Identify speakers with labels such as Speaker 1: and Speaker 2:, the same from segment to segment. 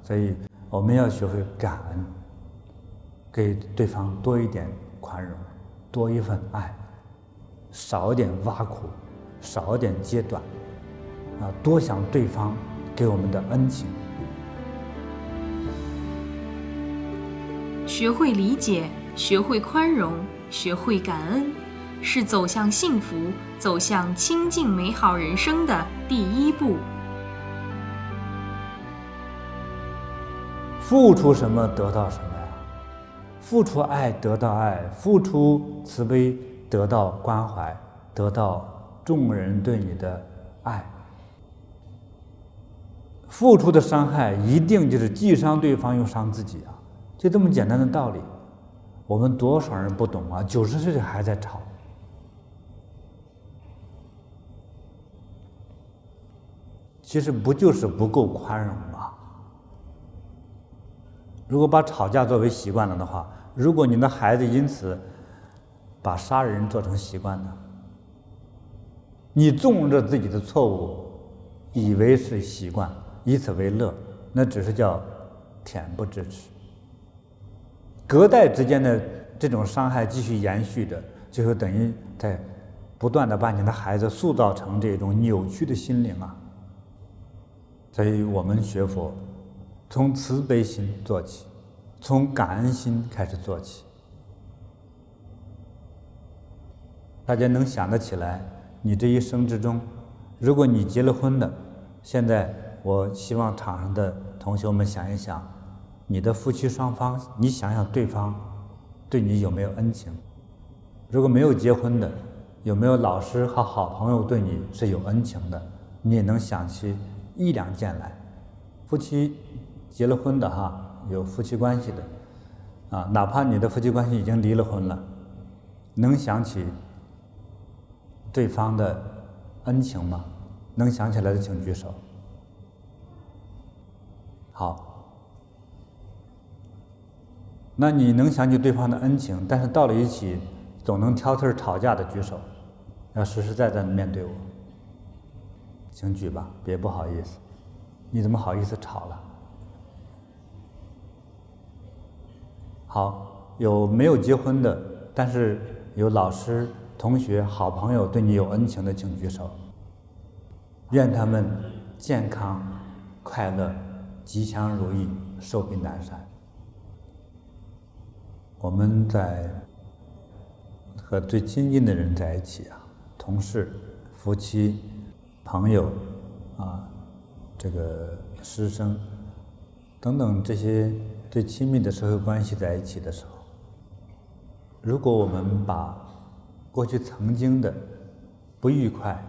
Speaker 1: 所以我们要学会感恩，给对方多一点宽容，多一份爱，少一点挖苦，少一点揭短，多想对方给我们的恩情。
Speaker 2: 学会理解，学会宽容，学会感恩，是走向幸福、走向清净美好人生的第一步。
Speaker 1: 付出什么得到什么呀？付出爱得到爱，付出慈悲得到关怀，得到众人对你的爱。付出的伤害一定就是既伤对方又伤自己啊！就这么简单的道理，我们多少人不懂啊？90岁还在吵。其实不就是不够宽容吗？如果把吵架作为习惯了的话，如果你的孩子因此把杀人做成习惯呢？你纵着自己的错误，以为是习惯，以此为乐，那只是叫恬不知耻。隔代之间的这种伤害继续延续着，就等于在不断的把你的孩子塑造成这种扭曲的心灵啊。所以我们学佛，从慈悲心做起，从感恩心开始做起。大家能想得起来，你这一生之中，如果你结了婚的，现在我希望场上的同学们想一想，你的夫妻双方，你想想对方对你有没有恩情？如果没有结婚的，有没有老师和好朋友对你是有恩情的？你也能想起1、2件来。夫妻结了婚的有夫妻关系的哪怕你的夫妻关系已经离了婚了，能想起对方的恩情吗？能想起来的请举手。好，那你能想起对方的恩情，但是到了一起总能挑刺吵架的举手，要实实在在的面对我，请举吧，别不好意思。你怎么好意思吵了？好，有没有结婚的，但是有老师、同学、好朋友对你有恩情的，请举手。愿他们健康、快乐、吉祥如意、寿比南山。我们在和最亲近的人在一起同事、夫妻、朋友这个师生等等这些最亲密的社会关系在一起的时候，如果我们把过去曾经的不愉快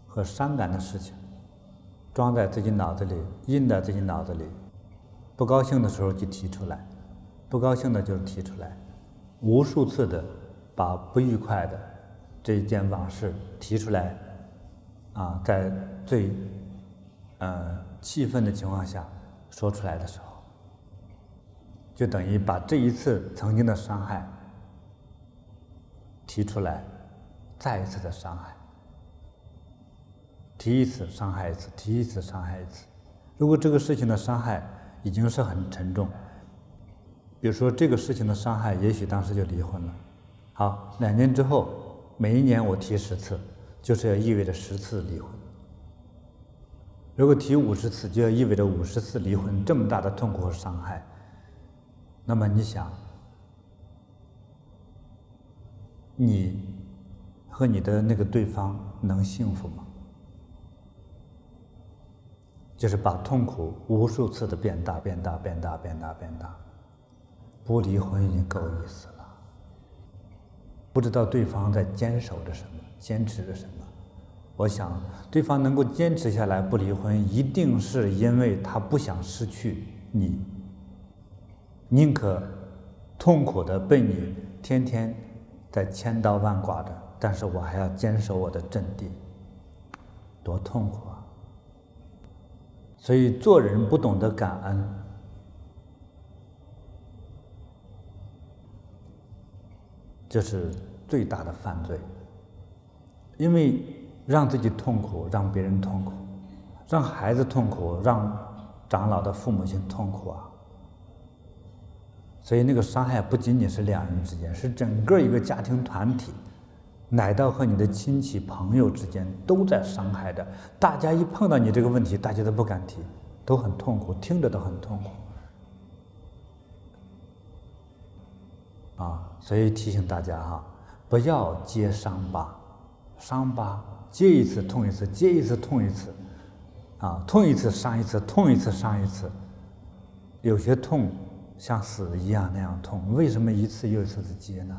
Speaker 1: 和伤感的事情装在自己脑子里，印在自己脑子里，不高兴的时候就提出来，不高兴的就是提出来，无数次的把不愉快的这一件往事提出来在最气愤的情况下说出来的时候，就等于把这一次曾经的伤害提出来，再一次的伤害，提一次伤害一次，提一次伤害一次。如果这个事情的伤害已经是很沉重，比如说这个事情的伤害也许当时就离婚了，好，2年之后每一年我提10次，就是要意味着10次离婚。如果提50次，就要意味着50次离婚，这么大的痛苦和伤害。那么你想，你和你的那个对方能幸福吗？就是把痛苦无数次的变大，变大，变大，变大，变大。不离婚已经够意思了。不知道对方在坚守着什么，坚持着什么。我想对方能够坚持下来不离婚，一定是因为他不想失去你，宁可痛苦的被你天天在千刀万剐着，但是我还要坚守我的阵地，多痛苦啊！所以做人不懂得感恩，这是最大的犯罪。因为让自己痛苦，让别人痛苦，让孩子痛苦，让长老的父母亲痛苦啊。所以那个伤害不仅仅是两人之间，是整个一个家庭团体，乃到和你的亲戚朋友之间都在伤害的。大家一碰到你这个问题，大家都不敢提，都很痛苦，听着都很痛苦。所以提醒大家不要揭伤疤，伤疤揭一次痛一次，揭一次痛一次，痛一次伤一次，痛一次伤一次。有些痛像死一样那样痛，为什么一次又一次的揭呢？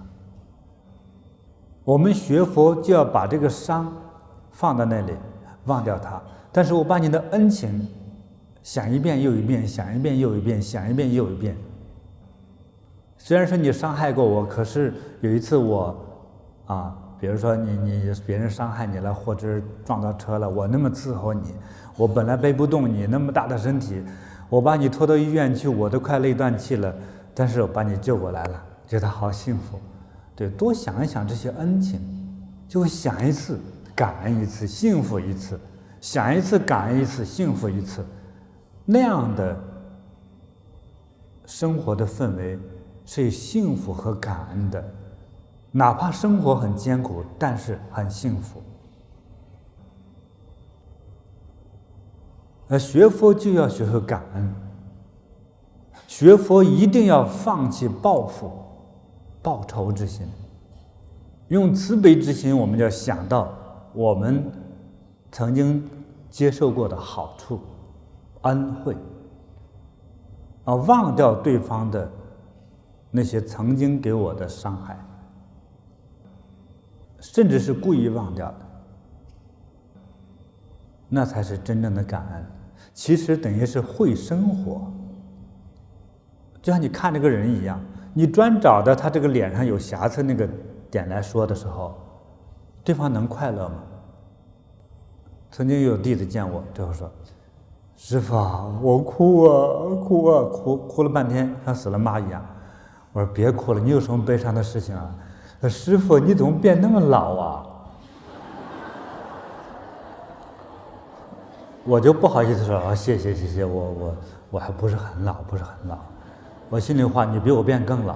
Speaker 1: 我们学佛就要把这个伤放在那里，忘掉它。但是我把你的恩情想一遍又一遍，想一遍又一遍，想一遍又一遍。虽然说你伤害过我，可是有一次我比如说别人伤害你了，或者撞到车了，我那么伺候你，我本来背不动你那么大的身体，我把你拖到医院去，我都快累断气了，但是我把你救过来了，觉得好幸福。对，多想一想这些恩情，就会想一次感恩一次，幸福一次，想一次感恩一次，幸福一次，那样的生活的氛围是幸福和感恩的，哪怕生活很艰苦，但是很幸福。学佛就要学会感恩，学佛一定要放弃报复、报仇之心，用慈悲之心，我们就要想到我们曾经接受过的好处、恩惠，忘掉对方的那些曾经给我的伤害，甚至是故意忘掉的，那才是真正的感恩。其实等于是会生活，就像你看这个人一样，你专找着他这个脸上有瑕疵那个点来说的时候，对方能快乐吗？曾经有弟子见我，最后说：“师父我哭了半天，像死了妈一样。”我说：“别哭了，你有什么悲伤的事情啊？”师父，你怎么变那么老啊？我就不好意思说谢谢，我还不是很老。我心里话，你比我变更老。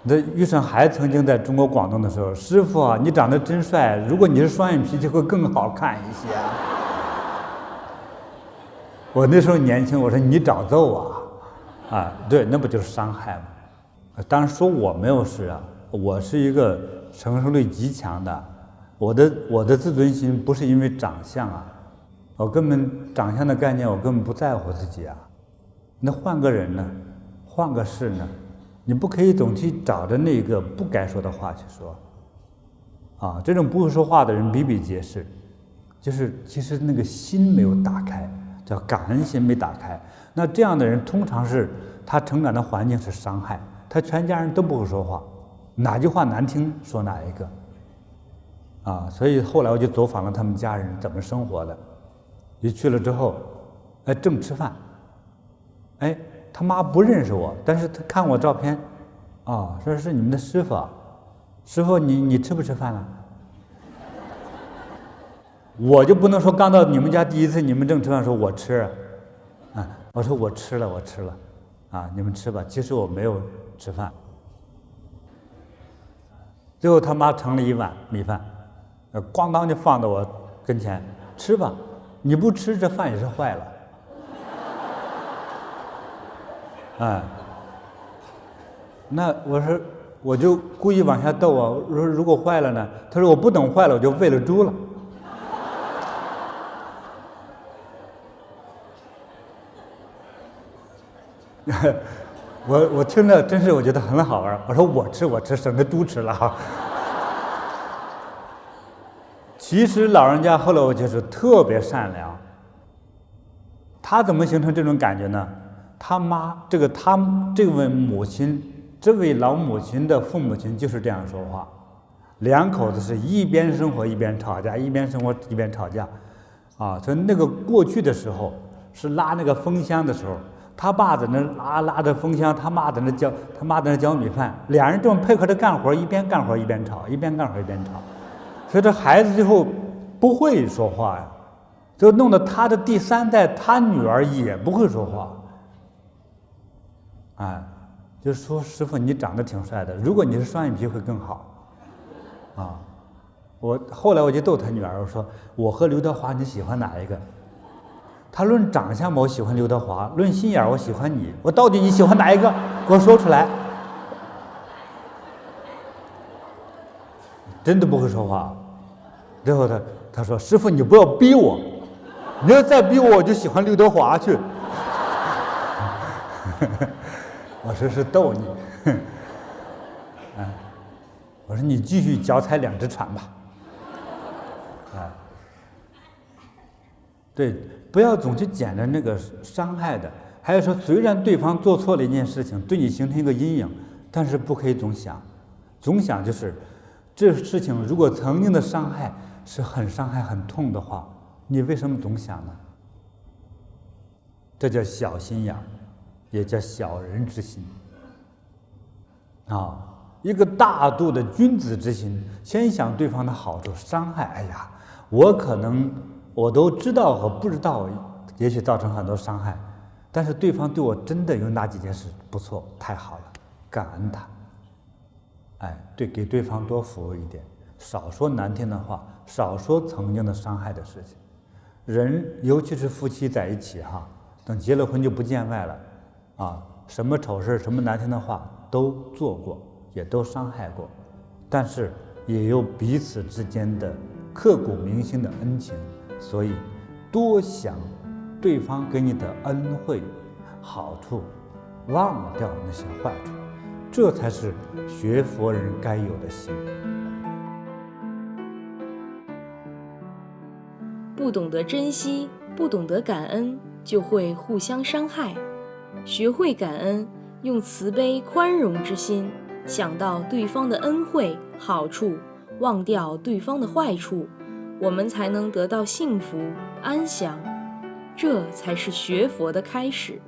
Speaker 1: 那玉胜还曾经在中国广东的时候，师父啊，你长得真帅，如果你是双眼皮就会更好看一些。我那时候年轻，我说你找揍啊！对，那不就是伤害吗？当然说我没有事啊，我是一个承受力极强的。我的自尊心不是因为长相我根本长相的概念我根本不在乎自己那换个人呢，换个事呢，你不可以总去找着那个不该说的话去说这种不会说话的人比比皆是，就是其实那个心没有打开，叫感恩心没打开。那这样的人通常是他成长的环境是伤害，他全家人都不会说话，哪句话难听说哪一个所以后来我就走访了他们家人怎么生活的。一去了之后，正吃饭，他妈不认识我，但是他看我照片，说是你们的师傅师傅你吃不吃饭了？我就不能说刚到你们家第一次，你们正吃饭说我吃我说我吃了你们吃吧，其实我没有吃饭。最后他妈盛了一碗米饭，咣当就放到我跟前，吃吧，你不吃这饭也是坏了。那我就故意往下逗我说如果坏了呢？他说我不等坏了我就喂了猪了。我听了真是我觉得很好玩，我说我吃，省得猪吃了其实老人家后来我就是特别善良，他怎么形成这种感觉呢？他这位母亲，这位老母亲的父母亲就是这样说话，两口子是一边生活一边吵架，一边生活一边吵架所以那个过去的时候是拉那个风箱的时候，他爸在那拉着风箱，他妈在那搅米饭，两人这么配合着干活，一边干活一边吵，一边干活一边吵，所以这孩子最后不会说话就弄得他的第3代，他女儿也不会说话。哎，就说师傅你长得挺帅的，如果你是双眼皮会更好。啊，后来我就逗他女儿，我说我和刘德华你喜欢哪一个？他论长相嘛，我喜欢刘德华；论心眼我喜欢你。我到底你喜欢哪一个？给我说出来。真的不会说话。最后他说师傅你不要逼我，你要再逼我，我就喜欢刘德华去。我说是逗你。我说你继续脚踩2只船吧。对，不要总去捡着那个伤害的。还有说，虽然对方做错了一件事情，对你形成一个阴影，但是不可以总想。总想就是这事情如果曾经的伤害是很伤害很痛的话，你为什么总想呢？这叫小心眼，也叫小人之心。一个大度的君子之心，先想对方的好处，伤害，哎呀，我都知道和不知道，也许造成很多伤害，但是对方对我真的有哪几件事不错，太好了，感恩他。给对方多服务一点，少说难听的话，少说曾经的伤害的事情。人尤其是夫妻在一起等结了婚就不见外了什么丑事什么难听的话都做过，也都伤害过，但是也有彼此之间的刻骨铭心的恩情，所以多想对方给你的恩惠好处，忘掉那些坏处，这才是学佛人该有的心。
Speaker 2: 不懂得珍惜，不懂得感恩，就会互相伤害。学会感恩，用慈悲宽容之心想到对方的恩惠好处，忘掉对方的坏处，我们才能得到幸福安详。这才是学佛的开始。